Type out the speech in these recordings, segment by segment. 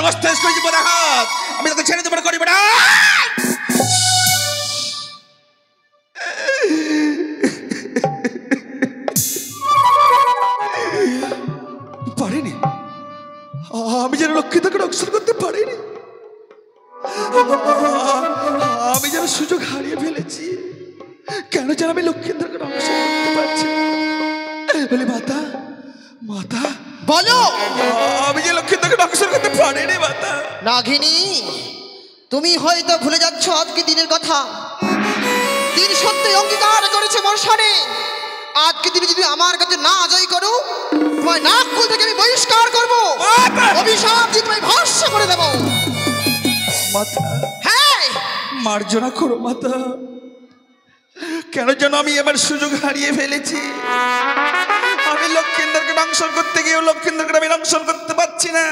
মস্তিষ্ক করেছি পদাঘাত, আমি তোকে ছেড়ে দেবো না, করিব না। পারিনি, আমি যেন লক্ষ্মীদাকে রক্ষণ করতে পারিনি, আমি যেন সুযোগ হারিয়ে ফেলেছি। কেন যেন আমি লক্ষ্মীদাকে রক্ষণ করতে পারছি বলে মাতা, মাতা বলো, আমি যে লক্ষ্মীদাকে রক্ষণ করতে পারিনি মাতা। নাগিনী, তুমি হয়তো ভুলে যাচ্ছ আজকে দিনের কথা। দিন সত্যি অঙ্গীকার করেছে বর্ষানে, আজকে দিনে যদি আমার কাছে না জয় করো, তোমার নাগকুল থেকে আমি বহিষ্কার করবো, অভিশাপ দিয়ে তোমায় ভস্ম করে দেবো। মাতা, হ্যাঁ, মার্জনা করো মাতা। কেন যেন আমি এবার সুযোগ হারিয়ে ফেলেছি। আমি লক্ষ্মীন্দরকে দংশন করতে গিয়েও লক্ষ্মীন্দরকে আমি দংশন করতে পারছি না।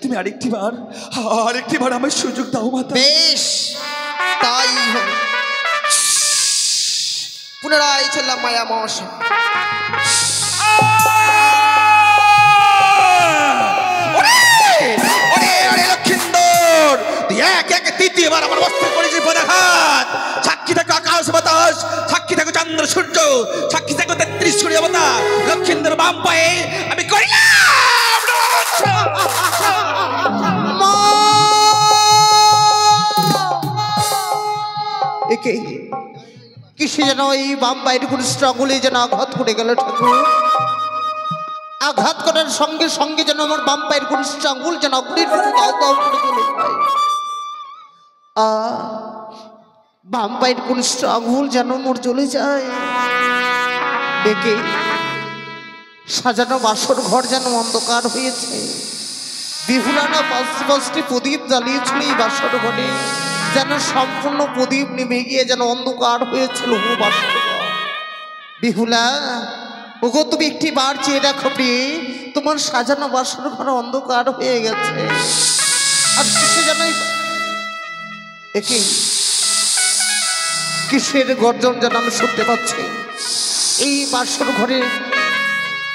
তুমি আরেকটি বার আমার সুযোগ দাও মাতা। বেশ, তাই হোক। পুনরায় চললাম মায়া মশা। লক্ষ্মীন্দর, তুই এক এক তৃতীয়বার আমার বস্ত্র করেছিস পদাঘাত। সাক্ষী থাকো আকাশ বাতাস, সাক্ষী থাকো চন্দ্র সূর্য, সাক্ষী থাকো 33 কোটি অবতার। লক্ষ্মীন্দর বাম পায়ে আমি করিলাম একে কিসে যেন এই বাম পায়ের কোন স্ট্রাগলে যেন আঘাত করে গেল ঠাকুর। আঘাত করার সঙ্গে সঙ্গে যেন আমার বাম পায়ের কোন স্ট্রাগল যেন অগ্নির মতো দাও দাও করে চলে যায়। বাম পায়ের কোন স্ট্রাগল যেন মোর চলে যায়। একে সাজানো বাসর ঘর যেন অন্ধকার হয়েছে। বিহুলানা পাঁচটি প্রদীপ জ্বালিয়েছিল এই বাসর ঘরে, যেন সম্পূর্ণ প্রদীপ নেমে গিয়ে যেন অন্ধকার হয়েছিল বাসর ঘর। বিহুলা, ওগো তুমি একটি বার চেয়ে দেখো প্রিয়ে, তোমার সাজানো বাসর ঘর অন্ধকার হয়ে গেছে। আর কিসে যেন একে কিসের গর্জন যেন আমি শুনতে পাচ্ছি। এই বাসর ঘরে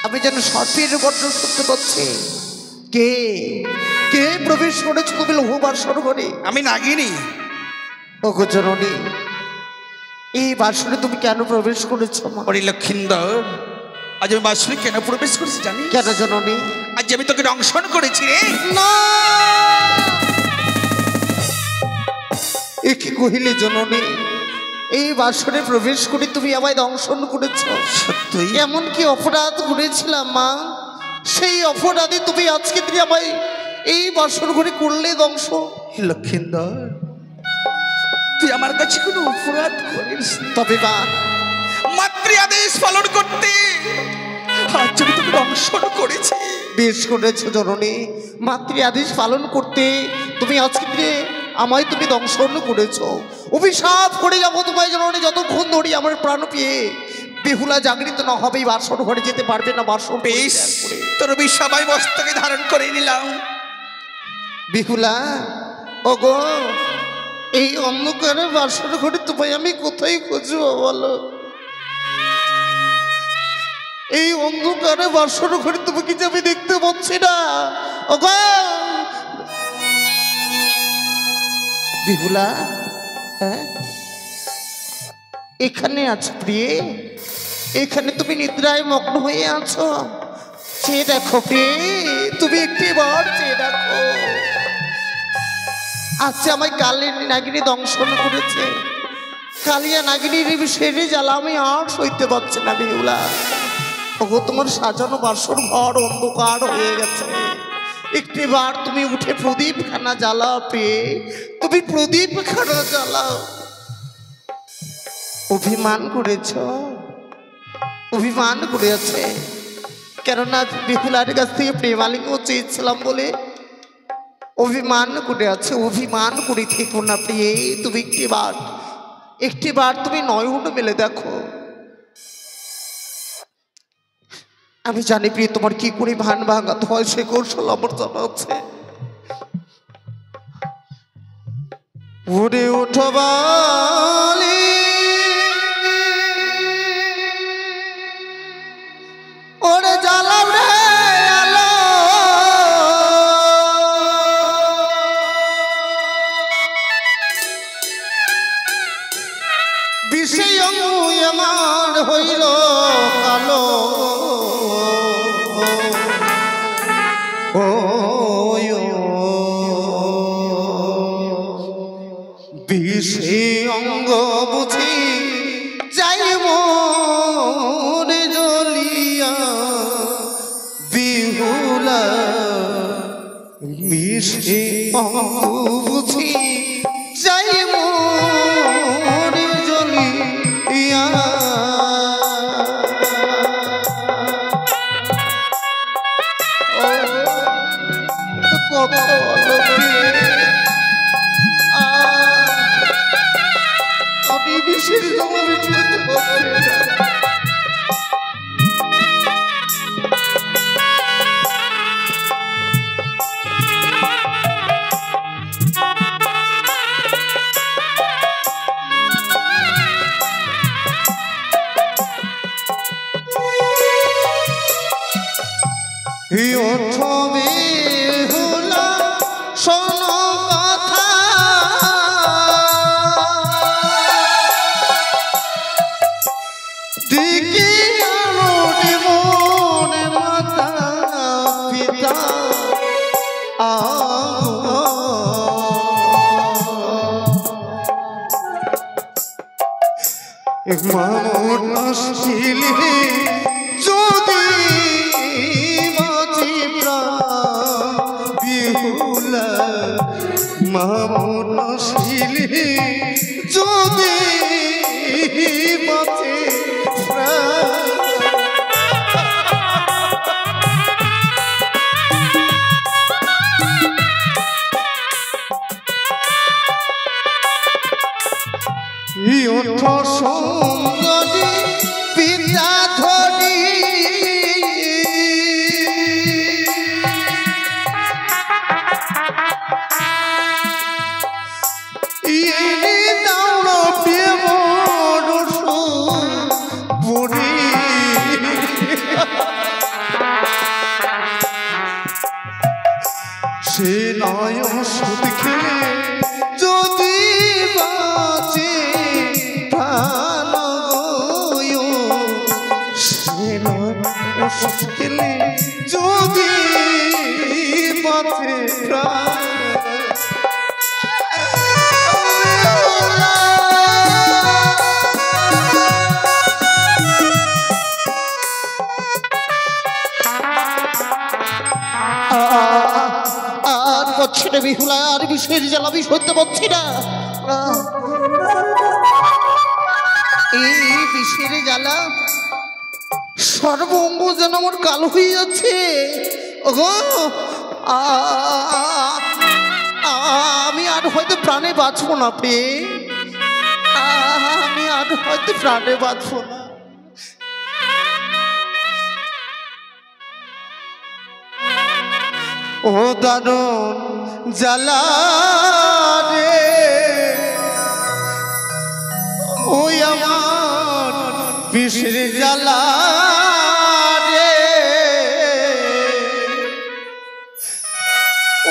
আমি যেন সর্পের গর্জন শুনতে পাচ্ছি। কে কে প্রবেশ করেছে তুমি লৌহ বাসর ঘরে? আমি নাগিনী। ওগো জননী, এই বাসরে তুমি কেন প্রবেশ করেছো? ওরে লক্ষ্মীন্দর, আজ আমি বাসরে কেন প্রবেশ করেছি জানি? কেন জননী? আজ আমি তোকে দংশন করেছি রে। না, এ কি কহিলে জননী? এই বাসরে প্রবেশ করে তুমি আমায় দংশন করেছো? সত্যই? এমন কি অপরাধ করেছিলাম মা? সেই অপরাধে তুমি আজকে দিনে আমায় এই বাসর ঘরে করলে দংশ। লক্ষ্মীন্দর, তুই আমার কাছে কোনো অপরাধ করিস, তবে মা মাতৃ আদেশ পালন করতে আজ আমি তোকে দংশন করেছি। বেশ করেছো জননী, মাতৃ আদেশ পালন করতে তুমি আজকে দিনে আমায় তুমি দংশন করেছো। অভিশাপ করে যাবো তোমায় জননী, যতক্ষণ ধরি আমার প্রাণ পেয়ে বেহুলা জাগরিত না হবে বাসর ঘরে যেতে পারবে না। বাসর বেশ, তোর অভিশাপ আমি মস্তকে ধারণ করে নিলাম। বেহুলা, ওগো এই অন্ধকারে বাসর ঘরে তোমায় আমি কোথায় খুঁজবো বলো? এই অন্ধকারে বাসর ঘরে তোমাকে যে আমি দেখতে পাচ্ছি না। ওগো বেহুলা, হ্যাঁ এখানে আছো প্রিয়ে, এখানে তুমি নিদ্রায় মগ্ন হয়ে আছো। চেয়ে দেখো প্রিয়ে, তুমি একটি বার চেয়ে দেখো। আজকে আমায় কালের নাগিনী দংশন করেছে। কালিয়া নাগিনীর সেরে জ্বালা আমি আর সইতে পারছি না বেহুলা। ওগো তোমার সাজানো বাসর ঘর অন্ধকার হয়ে গেছে। একটি বার তুমি উঠে প্রদীপ খানা জ্বালাও পেয়ে, তুমি প্রদীপ খানা জ্বালাও। অভিমান করেছ, অভিমান করেছে, কেননা বেহুলার কাছ থেকে প্রেমালিঙ্গ চেয়েছিলাম বলে অভিমান করে আছে। অভিমান করে থেকো না প্রিয়ে, তুমি একটি বার তুমি নয়ন মেলে দেখো। আমি জানি প্রিয়ে তোমার কি করে ভান ভাঙাতে হয় সে কৌশল আমার জানা আছে। ওরে ওঠো বালি, ওরে জ্বালাও রে আলো, হইল কালো ও বিষে অঙ্গ বুঝি যাই মনে জ্বলিয়া বিহুলা বিষে অঙ্গ বুঝি যাই মনে জ্বলিয়া কত আমি বিষের জমাবে চলতে পারছি না। মামুন আসিলে যদি বাঁচি প্রাণ বিহুলা মামুন আসিলে যদি বাঁচি প্রাণ সুন্দরী পিতা ধরি সে নয় সুদ খেলে যদি বাঁচে মুশকিলে যদি বাঁচে প্রাণ আর পাচ্ছি না বিহুলা আর বিষের জ্বালা বিষ হতে পারছি না এই বিষের জ্বালা সর্বঙ্গ যেন আমার কালো হয়ে যাচ্ছে আমি আর হয়তো প্রাণে বাঁচবো না পে আমি আর হয়তো প্রাণে বাঁচবো না ও দারুণ জ্বালা রে ওই আমার বিষের জ্বালা রে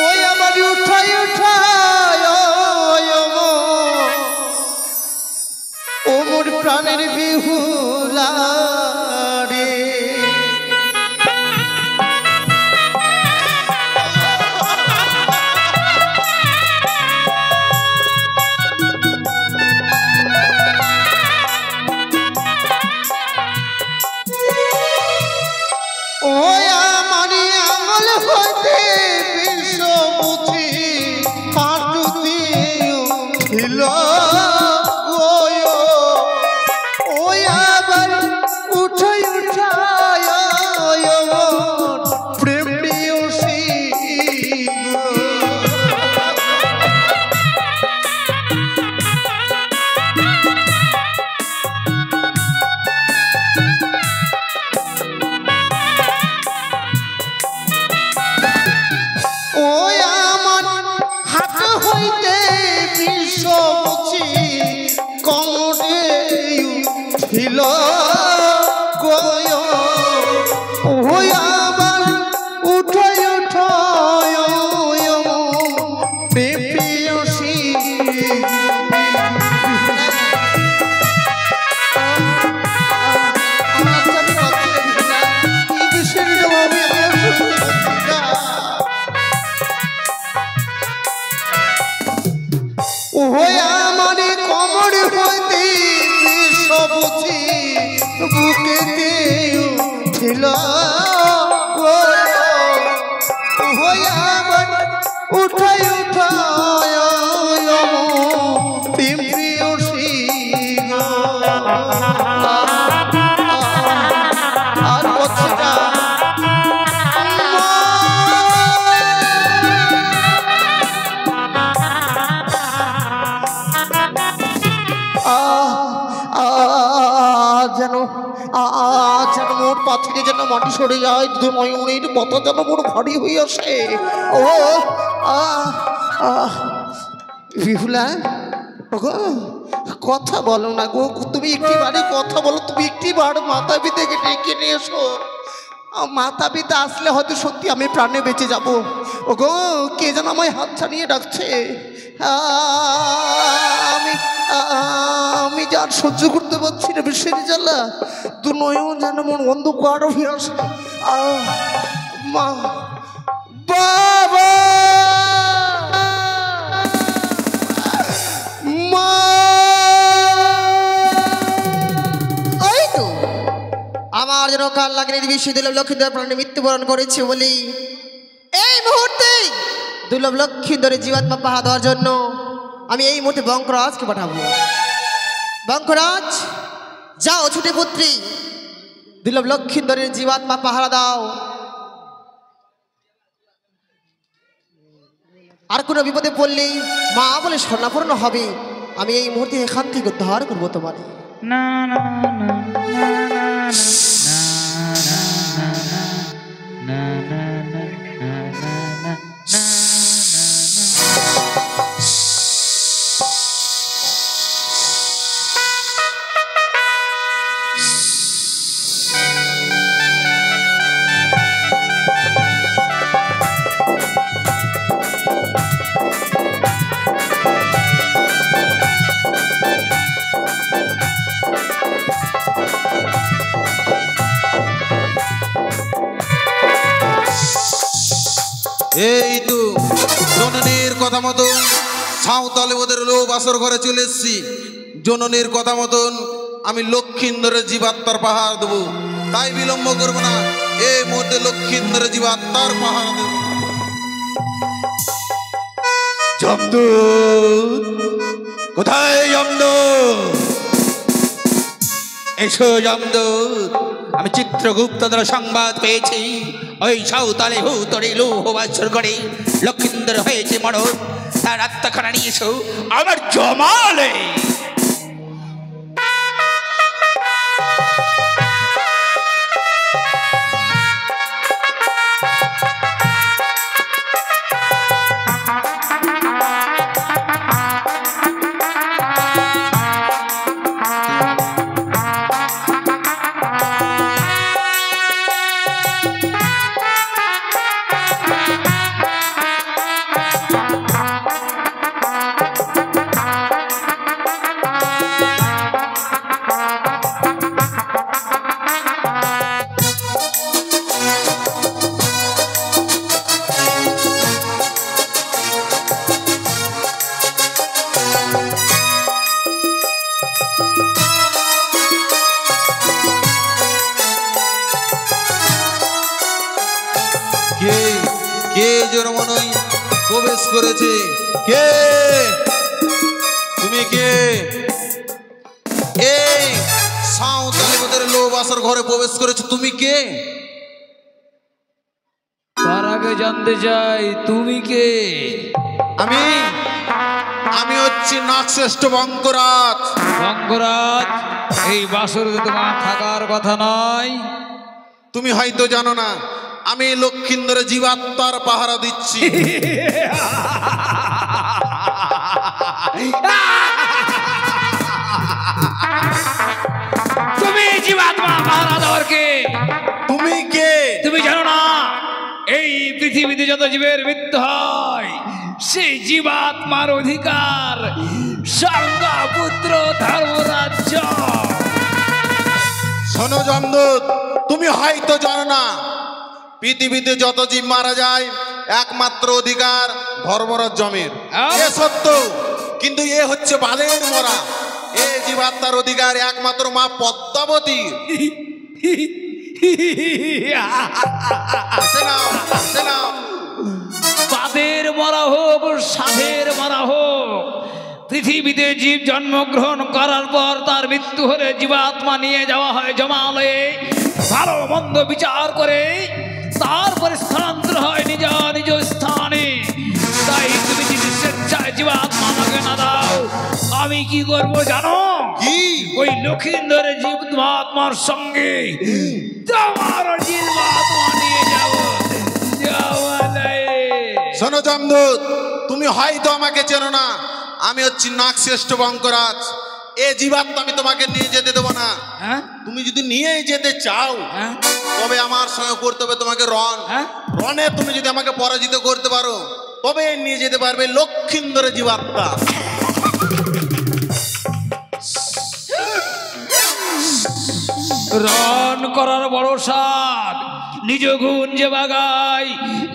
ওই আমার উঠাই উঠাই ও মোর প্রাণের বিহুলা রে ওই আমার কমর হইতে সবুজি বুকেতে উঠিল ওই আমার উঠাই উঠায় প্রিয়সী আর কথাটা যেন যেন মোর পা থেকে যেন মাটি সরে যায় নয়নের কথা যেন মোর ভারী হয়ে আসে ও বিহুলা গো কথা বলো না গো তুমি একটিবারে কথা বলো তুমি একটিবার মাতা পিতাকে ডেকে নিয়ে এসো মাতা পিতা আসলে হয়তো সত্যি আমি প্রাণে বেঁচে যাব ও গো কে যেন আমায় হাত ছাড়িয়ে ডাকছে আমি যার সহ্য করতে পারছি না বিশ্বের জ্বালা দু নয়ন যেন মন অন্ধকার হয়ে আসে মা বাবা মা ওই তো আমার যেন কাল লাগে বিশ্ববিদ্যালয় লক্ষ্মীধর প্রাণে মৃত্যুবরণ করেছে বলি এই মুহূর্তে দুর্লভ লক্ষ্মীধরের জীবাত্মা পাহা দেওয়ার জন্য আমি এই মুহূর্তে বঙ্করাজকে পাঠাবো বঙ্করাজ যাও ছুটে পুত্রী দুর্লভ লক্ষ্মীধরের জীবাত্মা পাহারা দাও আর কোনো বিপদে পড়লেই মা বলে স্বর্ণাপন্ন হবে আমি এই মুহূর্তে এখান থেকে উদ্ধার করবো তোমারে না না না এই তো জননীর কথা মতন সাঁওতালি ওদের লোভ আসর ঘরে চলে এসছি জননীর কথা মতন আমি লক্ষ্মীন্দরের জীবাত্মার পাহাড় দেবো তাই বিলম্ব করবো না এই মুহূর্তে লক্ষ্মীন্দরের জীবাত্মার পাহাড় দেব যমদূত কোথায় যমদূত এসো যমদূত আমি চিত্রগুপ্ত দ্বারা সংবাদ পেয়েছি ওই সাঁওতালে হুতরে লৌহ বাসর করে লক্ষ্মীন্দর হয়েছে মরণ তার আত্মাখানা নিয়ে এসো আমার জমালে কে জনমনই প্রবেশ করেছে কে তুমি কে এই সাঁওতালি ওদের লোভ আসর ঘরে প্রবেশ করেছে তুমি কে তার আগে জানতে চাই তুমি কে আমি আমি হচ্ছি নাগশ্রেষ্ঠ বঙ্করাজ বঙ্করাজ এই বাসরে তোমার থাকার কথা নয় তুমি হয়তো জানো না আমি লক্ষ্মীন্দরের জীবাত্মার পাহারা দিচ্ছি তুমি জীবাত্মা পাহারা দেওয়ার কে তুমি কে তুমি জানো না এই পৃথিবীতে যত জীবের মৃত্যু হয় সেই জীবাত্মার অধিকার স্বর্গপুত্র ধর্মরাজ্য শোনো যমদূত তুমি হয়তো জানো না পৃথিবীতে যত জীব মারা যায় একমাত্র অধিকার ধর্মরাজ জমির এ সত্য কিন্তু এ হচ্ছে বাদের মরা। এ জীবাত্মার অধিকার একমাত্র মা পদ্মাবতী। বাদের মরা হোক সাধের মরা হোক, পৃথিবীতে জীব জন্মগ্রহণ করার পর তার মৃত্যু হলে জীবাত্মা নিয়ে যাওয়া হয় জমালয়ে, ভালো মন্দ বিচার করে তারপরে স্থানান্তর হয় নিজ নিজ স্থানে। তাই তুমি যদি স্বেচ্ছায় জীবাত্মা আমাকে না দাও, আমি কি করবো জানো? কি? ওই লক্ষিন্দরের জীবাত্মার সঙ্গে তোমার জীবাত্মা নিয়ে যাবো জমালয়ে। শোনো জমদূত, তুমি হয়তো আমাকে চেনো না, আমি হচ্ছি নাগশ্রেষ্ঠ বঙ্করাজ। এ জীবাত্মা আমি তোমাকে নিয়ে যেতে দেবো না। হ্যাঁ তুমি যদি নিয়ে যেতে চাও হ্যাঁ তবে আমার সঙ্গে করতে হবে তোমাকে রণ। হ্যাঁ? রণে তুমি যদি আমাকে পরাজিত করতে পারো তবে নিয়ে যেতে পারবে লক্ষিন্দরের জীবাত্মা। রণ করার বড় স্বাদ, নিজ গুণ যে বাগাই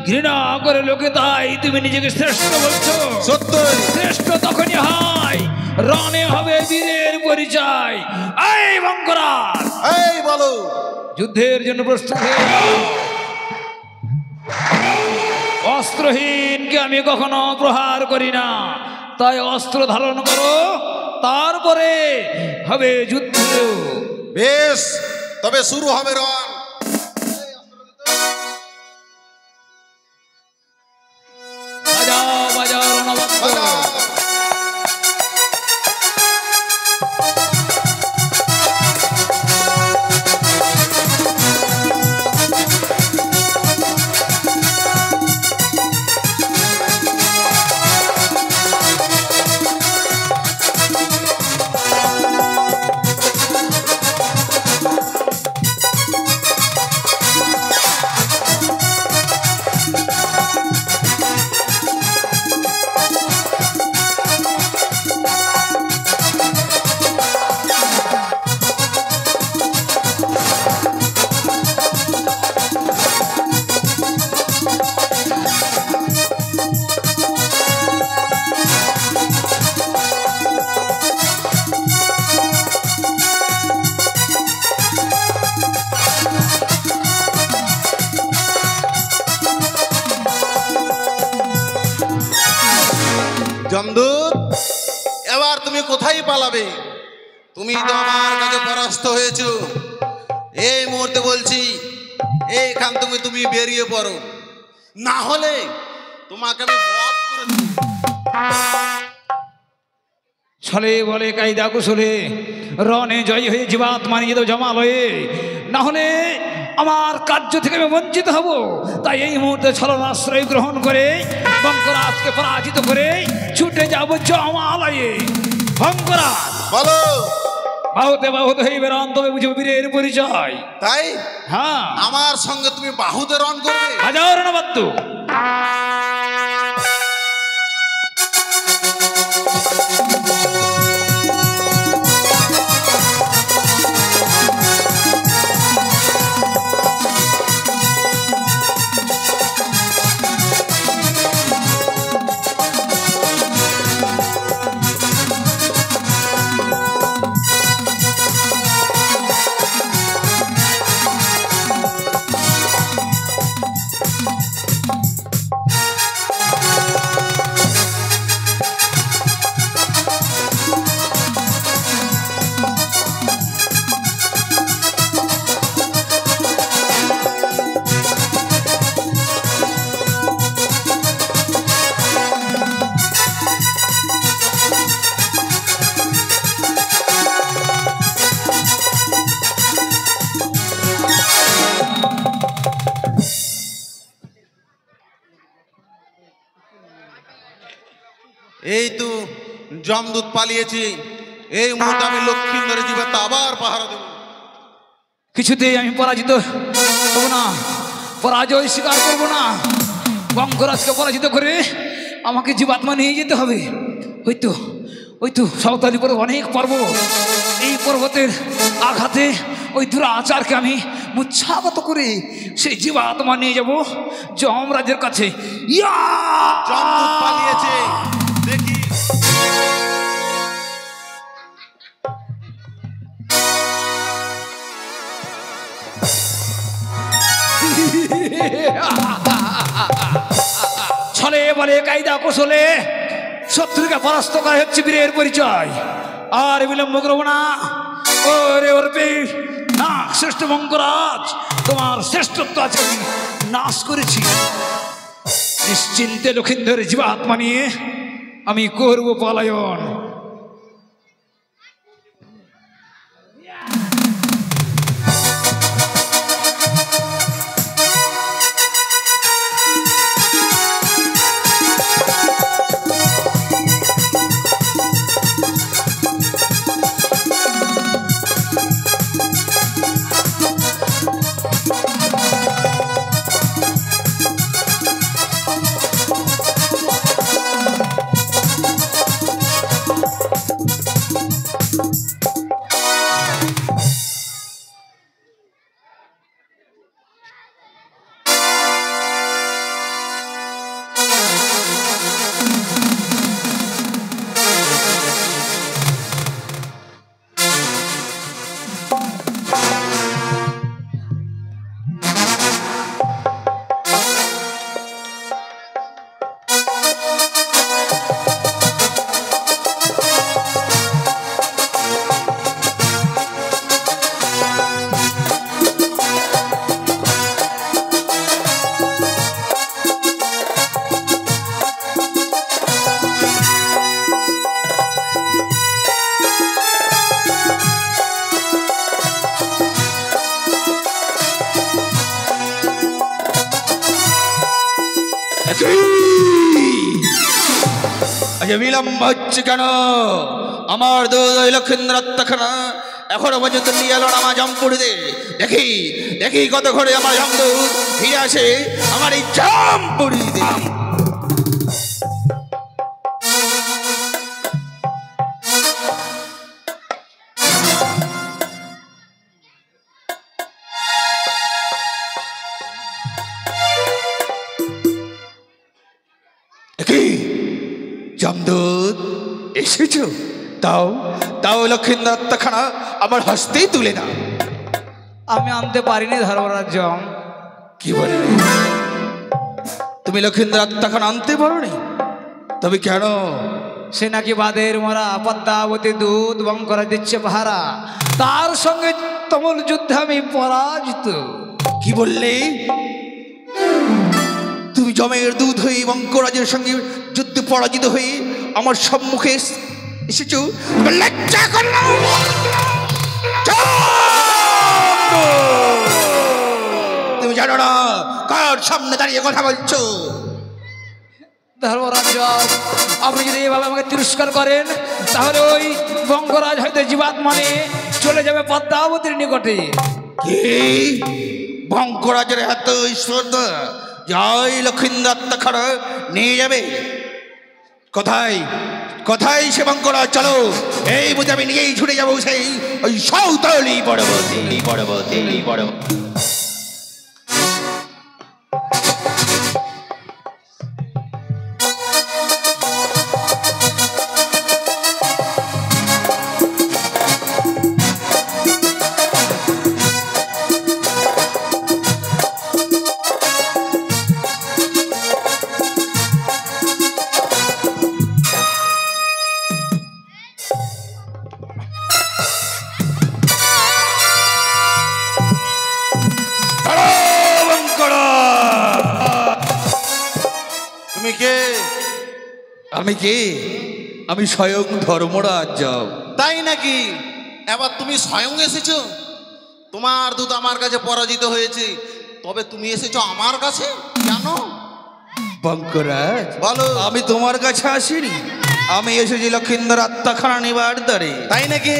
ঘৃণা করে লোকে তাই তুমি নিজেকে শ্রেষ্ঠ বলছো। সত্যই শ্রেষ্ঠ তখনই হয় রণে হবে বীরের পরিচয়। এই বঙ্করাজ, এই বলো। যুদ্ধের জন্য প্রস্তুত হয়ে যাও। অস্ত্রহীনকে আমি কখনো প্রহার করি না, তাই অস্ত্র ধারণ করো, তারপরে হবে যুদ্ধ। বেশ, তবে শুরু হবে রণ। বাজাও বাজাও রণবাদ্য। বাজাও। জমদূত, এবার তুমি কোথায় পালাবে? তুমি তো আমার কাছে পরাস্ত হয়েছো। এই মুহূর্তে বলছি, এইখান থেকে তুমি বেরিয়ে পড়ো, না হলে তোমাকে আমি বধ করে দেব। ছলে বলে কায়দা কুশলে রণে জয় হয়ে জীবাত্মা নিয়ে যেত জমালয়ে, না হলে আমার কার্য থেকে আমি বঞ্চিত হব। তাই এই মুহূর্তে ছলনাশ্রয় গ্রহণ করে বঙ্করাজকে পরাজিত করে ছুটে যাব জমালয়ে। বঙ্করাজ, বলো। বাহুতে বাহুতে হইবে রণ, তবে বুঝব বীরের পরিচয়। তাই হ্যাঁ, আমার সঙ্গে তুমি বাহুতে রণ করবে? বাজাও রণবাদ্য। এই তো জমদূত পালিয়েছি, এই মুহূর্তে আমি লক্ষিন্দরের জীবাত্মা আবার পাহারা দেব। কিছুতেই আমি পরাজিত হব না, পরাজয় স্বীকার করব না। বঙ্করাজকে পরাজিত করে আমাকে জীবাত্মা নিয়ে যেতে হবে। ওই তো সাঁওতালি পর্বত, অনেক পর্বত, এই পর্বতের আঘাতে ওই দুরাচারকে আমি মুচ্ছাগত করে সেই জীবাত্মা নিয়ে যাব যমরাজের কাছে। জমদূত পালিয়েছে, দেখি। ছলে বলে কায়দা কৌশলে শত্রুকে পরাস্ত করা হচ্ছে বীরের পরিচয়। আর বিলম্ব করবো না। ওরে ওরবে না শ্রেষ্ঠ মঙ্গরাজ, তোমার শ্রেষ্ঠত্ব আছে আমি নাশ করেছি। নিশ্চিন্তে লক্ষিন্দরের জীবাত্মা নিয়ে আমি করব পলায়ন। বিলম্ব হচ্ছে কেন? আমার দুধ লক্ষিন্দর আত্মাখানা এখনো পর্যন্ত নিয়ে এলো না আমার জামপুরিতে। দেখি দেখি কত ঘরে আমার জামদূত ফিরে আসে আমার এই জামপুরিতে। জামদূত এসেছ? তাও তাও লক্ষিন্দর আত্মাখানা আমার হস্তেই তুলে না। আমি আনতে পারিনি ধর্মরাজ। কি বলে তুমি লক্ষিন্দর আত্মাখানা আনতে পারোনি? তবে কেন? সে নাকি বাদের মরা পদ্মাবতী দুধ বঙ্করা দিচ্ছে পাহারা, তার সঙ্গে তুমুল যুদ্ধে আমি পরাজিত। কি বললে? তুমি জমের দুধ হয়ে বঙ্করাজের সঙ্গে যুদ্ধে পরাজিত হয়ে আমার সম্মুখে এসেছো? লজ্জা করো? তুমি জানো না কার সামনে দাঁড়িয়ে কথা বলছো? ধর্মরাজ, আপনি যদি এভাবে আমাকে তিরস্কার করেন তাহলে ওই বঙ্গরাজ হয়তো জীবাত্মা নিয়ে চলে যাবে পদ্মাবতীর নিকটে। কি বঙ্করাজের এত শ্রদ্ধা জয় লক্ষিন্দর আত্মাখানা নিয়ে যাবে? কোথায় কোথায় সে বঙ্করাজ? চলো এই বুঝে আমি নিয়েই ছুটে যাবো সেই ওই সাঁওতালি পর্বতে। আমি কে? আমি স্বয়ং ধর্মরাজ। যাও। তাই নাকি? এবার তুমি স্বয়ং এসেছো? তোমার দূত আমার কাছে পরাজিত হয়েছে, তবে তুমি এসেছো আমার কাছে কেন? বঙ্করাজ বলো। আমি তোমার কাছে আসিনি, আমি এসেছি লক্ষিন্দর আত্মাখানা নেবার দ্বারে। তাই নাকি?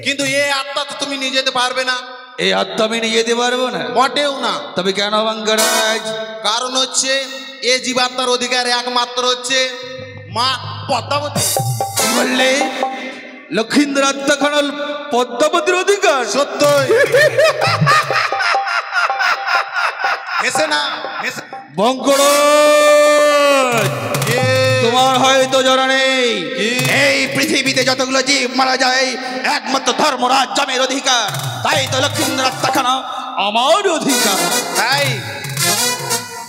কিন্তু এই আত্মা তো তুমি নিয়ে যেতে পারবে না। এই আত্মা আমি নিয়ে যেতে পারবো না? মোটেও না। তবে কেন বঙ্করাজ? কারণ হচ্ছে এ জীবাত্মার অধিকার একমাত্র হচ্ছে মা পদ্মাবতী। কি বললে? লক্ষিন্দর আত্মাখানা পদ্মাবতীর অধিকার? সত্যই। হেসে না হেসে। বঙ্করাজ তোমার হয়তো জানা নেই, এই পৃথিবীতে যতগুলো জীব মারা যায় একমাত্র ধর্মরাজ জমের অধিকার, তাই তো লক্ষিন্দর আত্মাখানা আমার অধিকার। তাই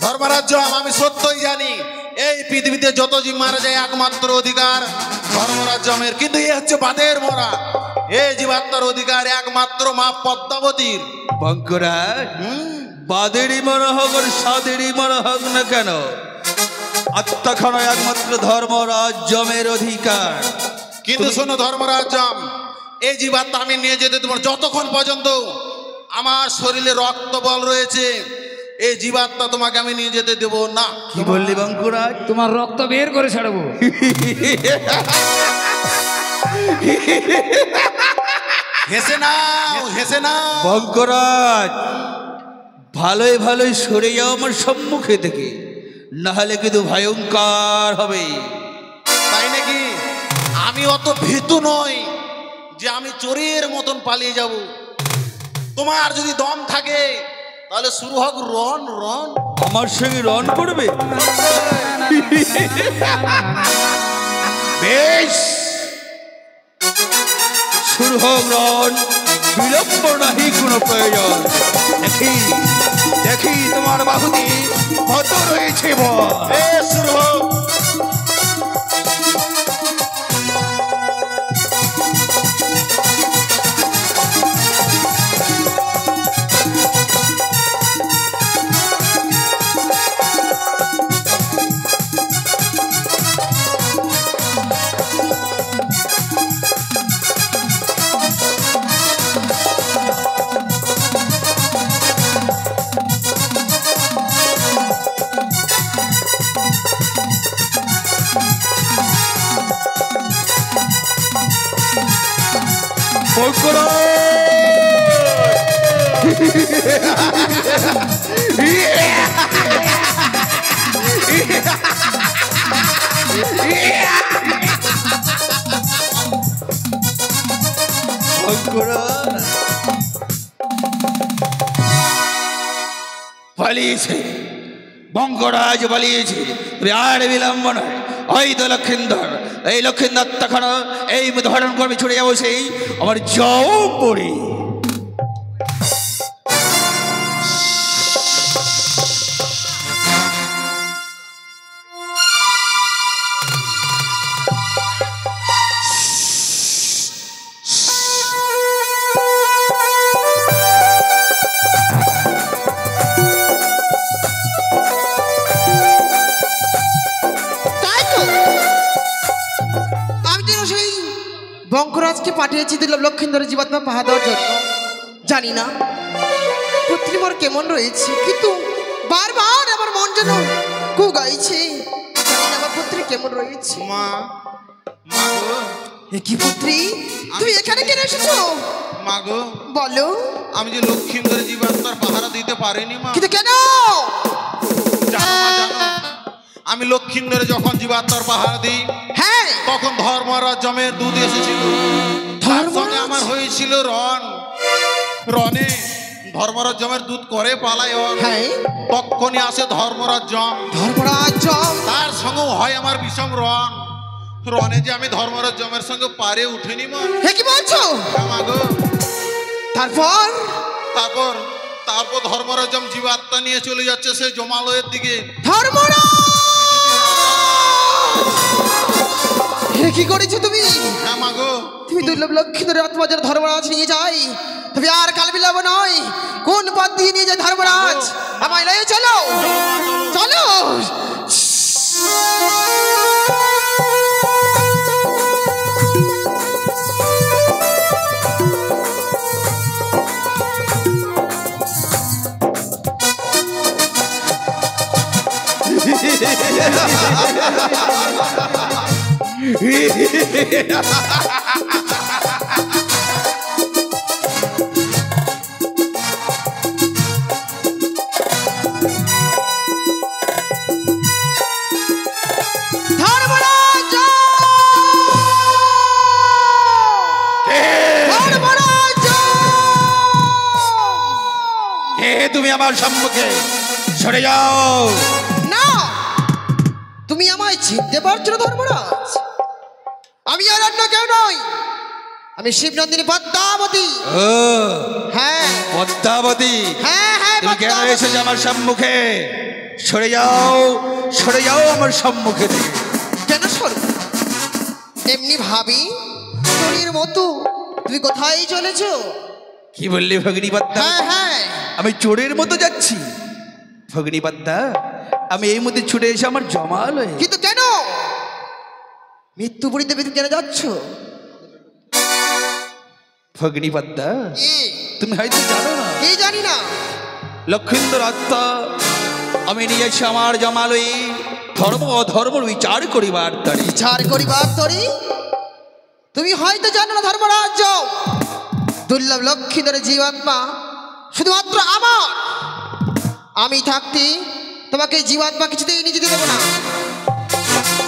ধর্মরাজ আমি সত্যই জানি এই পৃথিবীতে যত জীব মারা যায় একমাত্র অধিকার ধর্মরাজ্যমের, কিন্তু এ হচ্ছে বাদের মরা। এই জীবাত্মার অধিকার একমাত্র মা পদ্মাবতীর। বঙ্করাজ, বাদেরই মনে হোক আর সাদেরই মনে হোক না কেন, আত্মাখানা একমাত্র ধর্মরাজ্যমের অধিকার। কিন্তু শোনো ধর্মরাজ্যম, এই জীবাত্মা আমি নিয়ে যেতে দেবো না। যতক্ষণ পর্যন্ত আমার শরীরে রক্ত বল রয়েছে এই জীবাত্মা তোমাকে আমি নিয়ে যেতে দেবো না। কি বললি বঙ্করাজ? তোমার রক্ত বের করে ছাড়বো। হেসে নাও, হেসে নাও। বঙ্করাজ, ভালোই ভালোই সরে যাও আমার সম্মুখে থেকে, নাহলে কিন্তু ভয়ঙ্কর হবে। তাই নাকি? আমি অত ভীতু নই যে আমি চোরের মতন পালিয়ে যাব। তোমার যদি দম থাকে তাহলে শুরু হোক রন রন। আমার সঙ্গে রন করবে? বেশ, শুরু হোক রন, বিলম্ব নাহি কোনো প্রয়োজন। দেখি দেখি তোমার বাহুতে কত রয়েছে বল। বেশ, শুরু হোক। পালিয়েছে, বঙ্গরাজ পালিয়েছে। আর বিলম্ব নয়, ওই তো লক্ষিন্দর, এই লক্ষিন্দর তখন এই ধারণ কর্মে ছুটে যাবো সেই আমার যাও পড়ি। বঙ্করাজকে পাঠিয়েছি দিল লক্ষিন্দরের জীবাত্মা পাহা দেওয়ার জন্য। জানি না পুত্রী মোর কেমন রয়েছে, কিন্তু বারবার আমার মন যেন কু গাইছে। জানি না আমার পুত্রী কেমন রয়েছে। মা, মা গো। এ কি পুত্রী, তুমি এখানে কেন এসেছো? মা গো, বলো। আমি যে লক্ষিন্দরের জীবাত্মার পাহারা দিতে পারিনি মা। কিন্তু কেন? জানো মা, জানো আমি লক্ষিন্দরে যখন জীবাত্মার পাহারা দিই, হ্যাঁ, তখন ধর্মরাজ্যমের দুধ এসেছিল। তার সঙ্গে আমার হয়েছিল রন। রনে ধর্মরাজ্যমের দুধ করে পালায়ন। হ্যাঁ, তখনই আসে ধর্মরাজ্যম। ধর্মরাজ তার সঙ্গেও হয় আমার বিষম রন। রনে যে আমি ধর্মরাজ্যমের সঙ্গে পারে উঠেনি মা। হে কি বলছো? হ্যাঁ মা গো। তারপর তারপর তারপর ধর্মরাজ্যম জীবাত্মা নিয়ে চলে যাচ্ছে সেই জমালয়ের দিকে। ধর্মরাজ, হে কি করেছো তুমি? হ্যাঁ মা গো। তুমি দুর্লভ লক্ষিন্দরের আত্মা যেন ধর্মরাজ নিয়ে যাই, তবে আর কাল বিলম্ব নয়। কোন পথ দিয়ে নিয়ে যায় ধর্মরাজ? আমায় লয়ে চলো, চলো। তুমি আমার সম্মুখে সরে যাও। না, তুমি আমায় চিনতে পারছো না ধর্মরাজ? আমি আর অন্য কেউ নই, আমি শিবনন্দিনী পদ্মাবতী। ও হ্যাঁ পদ্মাবতী, হ্যাঁ হ্যাঁ, তুমি কেন পদ্মাবতী। এসেছো আমার সম্মুখে? সরে যাও আমার সম্মুখে থেকে। কেন সরব? এমনি ভাবি চোরের মতো তুমি কোথায় চলেছো? কি বললি ভগ্নিপদ্মা? হ্যাঁ হ্যাঁ, আমি চোরের মতো যাচ্ছি? ভগ্নিপদ্মা, আমি এই মধ্যে ছুটে এসে আমার জমালয়ে। কিন্তু কেন মৃত্যু পুরীতে কেন যাচ্ছ? ভগ্নিপদ্মা, কি তুমি হয়তো জানো না, কি জানি না। লক্ষিন্দর আত্মা আমি নিয়ে এসে আমার জমালয়ে ধর্ম অধর্ম বিচার করিবার তারি। বিচার করিবার তরি? তুমি হয়তো জানো না ধর্মরাজ্য দুর্লভ লক্ষ্মীধরের জীবাত্মা শুধুমাত্র আমার। আমি থাকতে তোমাকে জীবাত্মা কিছুতেই নিয়ে যেতে দেবো না।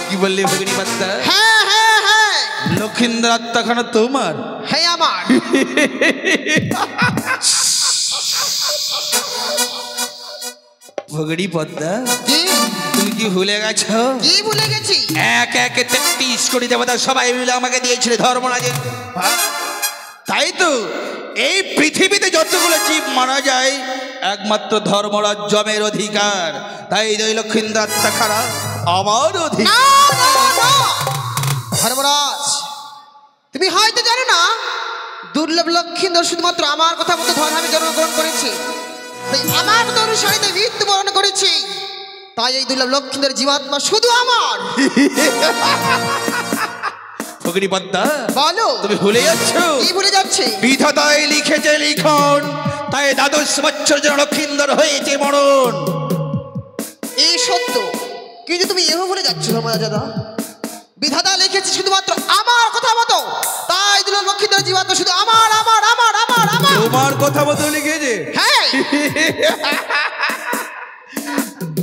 কি বললি ভগ্নিপদ্মা? হ্যাঁ হ্যাঁ হ্যাঁ লক্ষিন্দর আত্মাখানা তোমার? হ্যাঁ আমার। ভগ্নিপদ্মা, কি তুমি কি ভুলে গেছো? কি ভুলে গেছি? এক একে 33 কোটি দেবতা সবাই মিলে আমাকে দিয়েছিল ধর্মরাজের ভাগ। তাই তো এই পৃথিবীতে যতগুলো জীব মারা যায় একমাত্র ধর্মরাজ জমের অধিকার। তাই দুই লক্ষিন্দর আত্মাখানা আমার অধিকার। না, না, না। ধর্মরাজ, তুমি হয়তো জানো না দুর্লভ লক্ষিন্দর শুধুমাত্র আমার কথা মতো ধর্মে জন্মগ্রহণ করেছে। তাই আমার মতো অনুসারীতে মৃত্যুবরণ করেছি। তাই এই দুর্লভ লক্ষিন্দর জীবাত্মা শুধু আমার। ভগ্নিপদ্মা, বলো তুমি ভুলে যাচ্ছ? কি ভুলে যাচ্ছে? বিধাতায় লিখেছে লিখন, তাই 12 বছর যেন লক্ষিন্দর হয়েছে মরণ। এই সত্য, কিন্তু তুমি এও ভুলে যাচ্ছ ধর্মরাজ দাদা। বিধাতা লিখেছে শুধুমাত্র আমার কথা মতো, তাই দুর্লভ লক্ষিন্দর জীবাত্মা শুধু আমার আমার আমার আমার আমার। তোমার কথা মতো লিখেছে? হ্যাঁ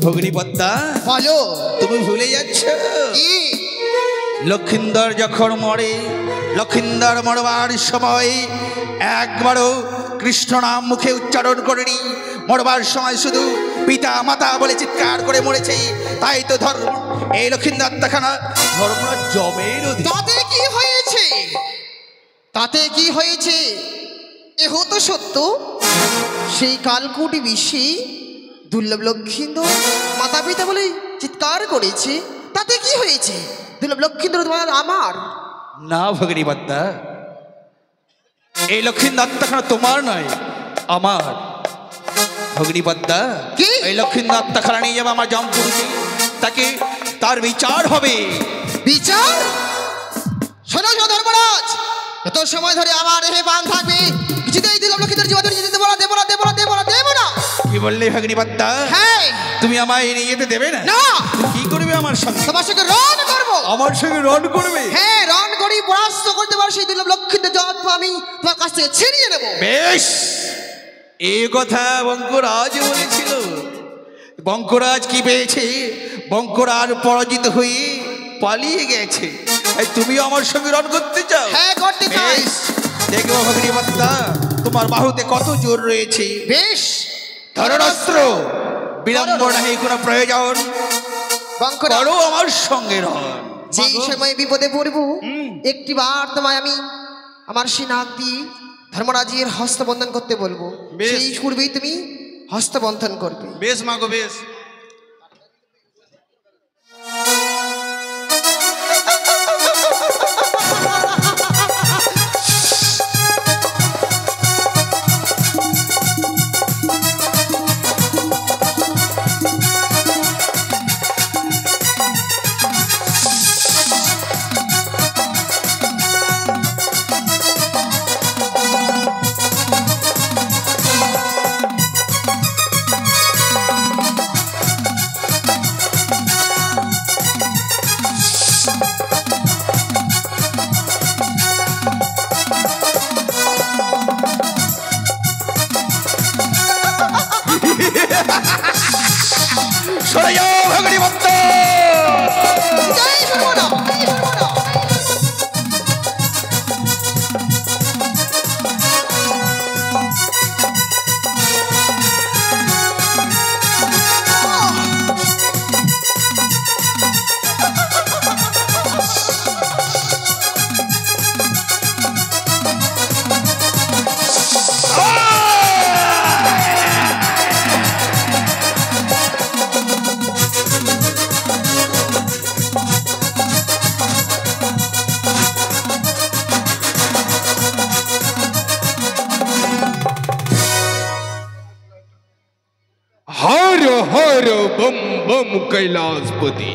ভগ্নিপদ্মা, বলো তুমি ভুলে যাচ্ছ? কি? লক্ষিন্দর যখন মরে, লক্ষিন্দর মরবার সময় একবারও কৃষ্ণ নাম মুখে উচ্চারণ করেনি। মরবার সময় শুধু পিতা মাতা বলে চিৎকার করে মরেছে। তাই তো ধর্ম এই লক্ষিন্দর আত্মাখানা ধর্মরাজ জমের অধিকার। তাতে কি হয়েছে? তাতে কি হয়েছে? এহ তো সত্য, সেই কালকুটি বিশ্বে দুর্লভ লক্ষিন্দর মাতা পিতা বলে চিৎকার করেছে। তাতে কি হয়েছে? দুর্লভ লক্ষিন্দর তোমার আমার। না ভগ্নিপদ্মা, এই লক্ষিন্দর আত্মাখানা তোমার নয়, আমার। ভগ্নিপদ্মা, কি? এই লক্ষিন্দর আত্মাখানা নিয়ে যাবে আমার জমপুরীতে, তাকে তার বিচার হবে। বিচার? শোনো শোনো ধর্মরাজ, এত সময় ধরে আমার রেহে বান থাকবে, কিছুতেই দুর্লভ লক্ষিন্দর জীবাত্মা নিয়ে যেতে দেবো না, দেবো না, দেবো না, দেবো না, দেবো না। কি বললে ভগ্নিপদ্মা? হ্যাঁ। তুমি আমায় নিয়ে যেতে দেবে না? না। তুমি কি করবে আমার সঙ্গে? তোমার সঙ্গে রণ করবো। আমার সঙ্গে রণ করবে? হ্যাঁ, রণ করি, পরাস্ত করতে পারো সেই দুর্লভ লক্ষিন্দর জীবাত্মা আমি তোমার কাছ থেকে ছিনিয়ে নেবো। বেশ, এই কথা বঙ্করাজ বলেছিল। বঙ্করাজ কি পেয়েছে? বঙ্করাজ পরাজিত হয়ে পালিয়ে গেছে। তাই তুমি আমার সঙ্গে রণ করতে চাও? হ্যাঁ, করতে চাই। বেশ, দেখবো ভগ্নিপদ্মা তোমার বাহুতে কত জোর রয়েছে। বেশ, ধরণাস্ত্র, বিলম্ব নাহি কোনো প্রয়োজন, বঙ্করা, করো আমার সঙ্গে রণ। যেই সময় বিপদে পড়বো একটি বার তোমায় আমি আমার সেই নাক দিয়ে ধর্মরাজের হস্তবন্ধন করতে বলবো। বেশ। সেই পূর্বেই তুমি হস্তবন্ধন করবে। বেশ মাগো, বেশ। সরে যাও ভগ্নিপদ্মা। জয় সর্বদা, জয় সর্বদা। Bomb Kailashpati,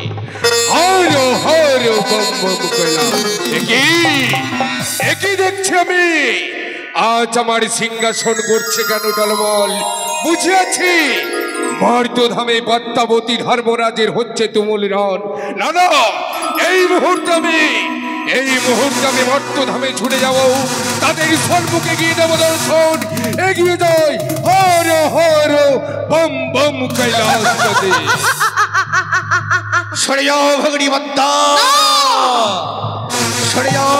Har Har bomb bomb Kailash. একই দেখছি আমি, আজ আমার সিংহাসন করছে কেন টলমল, বুঝিয়াছি মর্তধামে পদ্মাবতী ধর্মরাজের হচ্ছে তুমুল রণ। না না, এই মুহূর্তে আমি মর্তধামে ছুটে যাব, তাদের সম্মুখে গিয়ে দেব দর্শন। এগিয়ে যাই, হর হর বম বম কৈলাসপতি। সরে যাও ভগিনী পদ্মা, সরে যাও।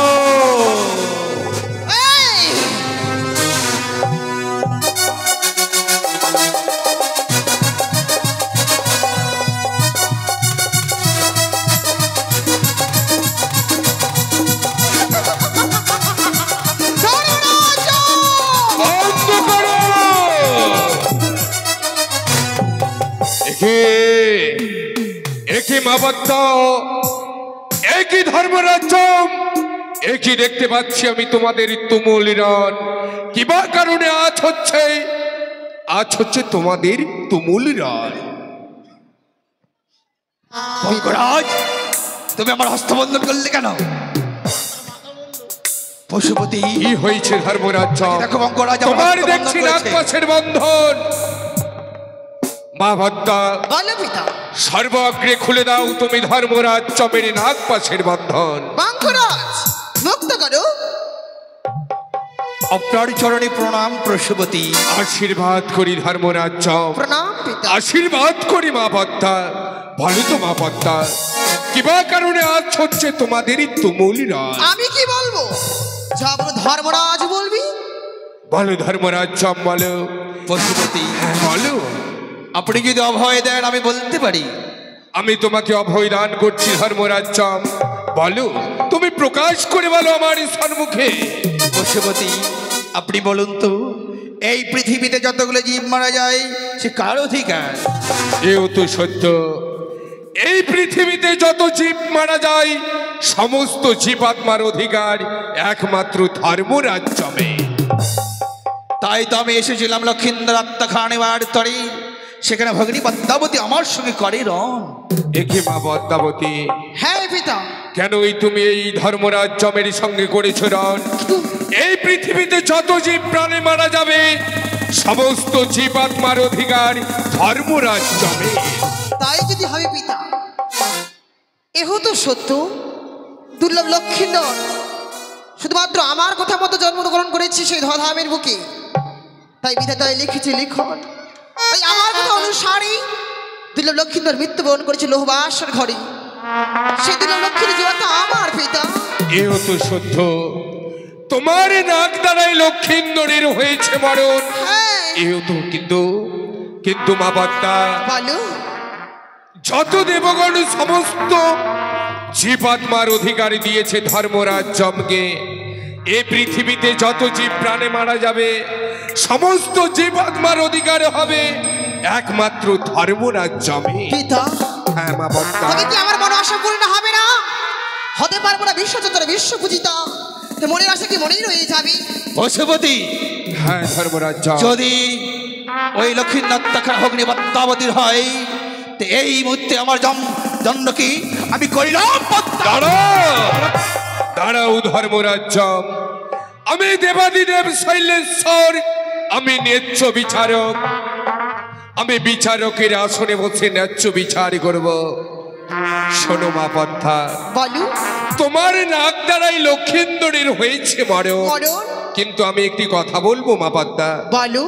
একই মা পদ্মা, একই ধর্মরাজ্য, একই দেখতে পাচ্ছি আমি তোমাদের তুমুল রণ। কিবা কারণে আজ হচ্ছে তোমাদের তুমুল রণ। বঙ্গরাজ, তুমি আমার হস্তবন্ধন করলে কেন? পশুপতি, কি হয়েছে ধর্মরাজ্য? দেখো বঙ্গরাজ, তোমার দেখছি নাগপাশের বন্ধন। মা পদ্মা, বলো পিতা। সর্বাগ্রে খুলে দাও তুমি ধর্মরাজ্য মেরে নাগপাশের বন্ধন। বাঙ্কুরাজ, মুক্ত করো। আপনার চরণে প্রণাম পশুপতি। আশীর্বাদ করি ধর্মরাজ্য, প্রণাম পিতা। আশীর্বাদ করি মা পদ্মা। বলো তো মা পদ্মা, কিবা কারণে আজ হচ্ছে তোমাদেরই তুমুল রণ? আমি কি বলবো? যা বলো ধর্মরাজ বলবি। বলো ধর্মরাজ্য, বলো। পশুপতি, বলো। আপনি যদি অভয় দেন আমি বলতে পারি। আমি তোমাকে অভয় দান করছি ধর্মরাজ্য, বলো। তুমি প্রকাশ করে বলো আমার সম্মুখে। পশুপতি, আপনি বলুন তো, এই পৃথিবীতে যতগুলো জীব মারা যায় সে কার অধিকার? এও তো সত্য, এই পৃথিবীতে যত জীব মারা যায় সমস্ত জীবাত্মার অধিকার একমাত্র ধর্মরাজ্যমে। তাই তো আমি এসেছিলাম লক্ষিন্দর আত্মা নেওয়ার তরে, সেখানে ভগিনী পদ্মাবতী আমার সঙ্গে করে রণ। একে মা পদ্মাবতী, হ্যাঁ পিতা। কেনই তুমি এই ধর্মরাজ্যমের সঙ্গে করেছ রণ? এই পৃথিবীতে যত জীব প্রাণে মারা যাবে সমস্ত জীবাত্মার অধিকার ধর্মরাজ্যমে। তাই যদি হবে পিতা, এহ তো সত্য। দুর্লভ লক্ষিন্দর শুধুমাত্র আমার কথা মতো জন্মগ্রহণ করেছি সেই ধধামের বুকে, তাই বিধাতায় লিখেছি লিখন। তাই আমার কথা অনুসারে দুর্লভ লক্ষিন্দর মৃত্যুবরণ করেছে লোহবাসের ঘরে। সেই দুর্লভ লক্ষিন্দর জীবনটা আমার পিতা। এও তো সত্য, তোমার নাক দ্বারাই লক্ষিন্দরের হয়েছে মরণ। হ্যাঁ। এও তো কিন্তু মা পদ্মা, বলো। যত দেবগণ সমস্ত জীবাত্মার অধিকার দিয়েছে ধর্মরাজ্যমকে, এ পৃথিবীতে যত জীব প্রাণে মারা যাবে সমস্ত জীবাত্মার অধিকার হবে একমাত্র ধর্মরাজ্যমে। পিতা, হ্যাঁ মা পদ্মা। তবে কি আমার মনে আশা পূর্ণ হবে না? হতে পারবো না বিশ্বচন্দ্র বিশ্ব পূজিতা, মনের আশা কি মনেই রয়ে যাবে? পশুপতি, হ্যাঁ ধর্মরাজ্য। যদি ওই লক্ষিন্দর ভগিনী পদ্মাবতীর হয় তো এই মুহূর্তে আমার দণ্ড কি আমি করিলাম। দাঁড়াও ধর্মরাজ্য, আমি দেবাদিদেব শৈলেশ্বর, আমি ন্যায্য বিচারক। আমি বিচারকের আসনে বসে ন্যায্য বিচার করব। শোনো মা পদ্মা, বলো। তোমার নাক দ্বারাই লক্ষিন্দরের হয়েছে মরণ, কিন্তু আমি একটি কথা বলবো মা পদ্মা। বলো।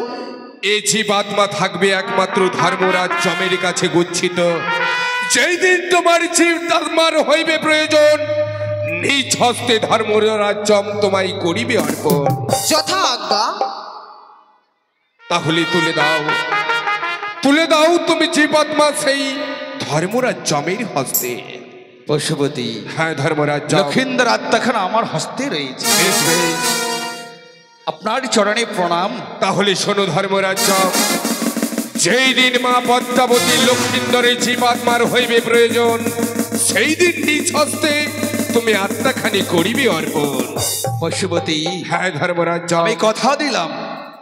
এই জীবাত্মা থাকবে একমাত্র ধর্মরাজ্যমের কাছে গচ্ছিত। যেই দিন তোমার জীবাত্মার হইবে প্রয়োজন, নিজ হস্তে ধর্মরাজ্যম তোমায় করিবে অর্পণ। যথা আজ্ঞা। তাহলে তুলে দাও তুমি জীবাত্মা সেই ধর্মরাজ্যমের হস্তে। পশুপতি, হ্যাঁ ধর্মরাজ্য। লক্ষিন্দর আত্মাখানা আমার হস্তে রয়েছে। বেশ বেশ, আপনার চরণে প্রণাম। তাহলে শোনো ধর্মরাজ্য, যেই দিন মা পদ্মাবতী লক্ষিন্দরের জীবাত্মার হইবে প্রয়োজন, সেই দিন নিজ হস্তে তুমি আত্মাখানি করিবে অর্পণ। পশুপতি, হ্যাঁ ধর্মরাজ্য। আমি কথা দিলাম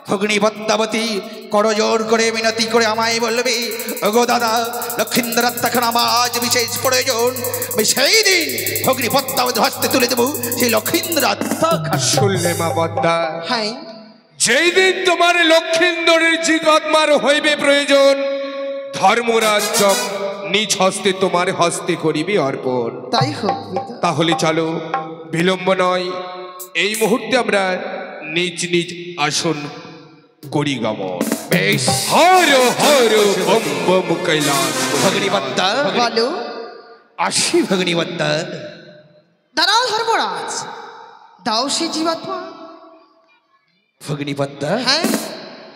ভগিনী পদ্মাবতী করজোর করে মিনতি করে আমায় বলবে, ওগো দাদা, লক্ষিন্দর আত্মাখানা আমার আজ বিশেষ প্রয়োজন। আমি সেই দিন ভগ্নী পদ্মাবতী হস্তে তুলে দেবো সেই লক্ষিন্দর আত্মাখানা। শুনলে মা পদ্মা, হ্যাঁ যেই দিন তোমার লক্ষিন্দরের জীবাত্মার হইবে প্রয়োজন, ধর্মরাজ্য নিজ হস্তে তোমার হস্তে করিবে অর্পণ। তাই হোক পিতা। তাহলে চলো, বিলম্ব নয়, এই মুহূর্তে আমরা নিজ নিজ আসন করি গমন। বেশ, হর হর বম বম কৈলাস। ভগ্নী পদ্মা, বলো। আসি ভগ্নী পদ্মা। দাঁড়াও ধর্মরাজ, দাও সে জীবাত্মা। ভগ্নী পদ্মা, হ্যাঁ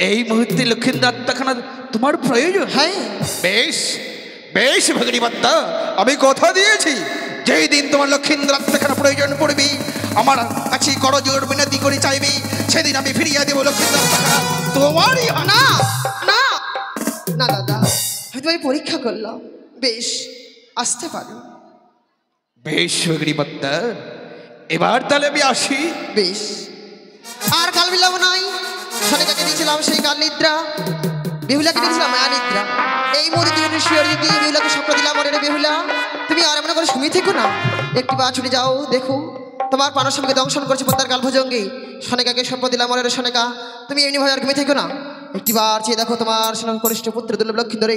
এই মুহূর্তে লক্ষিন্দর আত্মাখানা তোমার প্রয়োজন? হ্যাঁ বেশ বেশ ভগ্নী পদ্মা, আমি কথা দিয়েছি যেই দিন তোমার লক্ষিন্দর আত্মাখানা প্রয়োজন পড়বি, আমার কাছে করজোড় মিনতি করে চাইবি, সেদিন আমি ফিরিয়ে দেবো লক্ষিন্দর আত্মাখানা তোমারই। না না না দাদা, হয়তো আমি পরীক্ষা করলাম। বেশ, আসতে পারো। বেশ ভগ্নী পদ্মা, এবার তাহলে আমি আসি। বেশ, আর কাল বিলাম নাই। সনিকাকে দিয়েছিলাম সেই কাল নিদ্রা, বেহুলাকে দিয়েছিলাম মায়া নিদ্রা। এই মুহূর্তে দুজনে শিয়র দিয়ে বেহুলাকে স্বপ্ন দিলাম, অরে বেহুলা, তুমি আর মনে করে শুনে থেকো না, একটি বা ছুটে যাও, দেখো তোমার পানস্বামীকে দংশন করছে পদ্মার কালভজঙ্গে। সনিকাকে স্বপ্ন দিলাম, অরে সনিকা, তুমি এমনি ভয় আর ঘুমিয়ে থেকো না, একটি বার চেয়ে দেখো তোমার কনিষ্ঠ পুত্র দুর্লভ লক্ষিন্দরে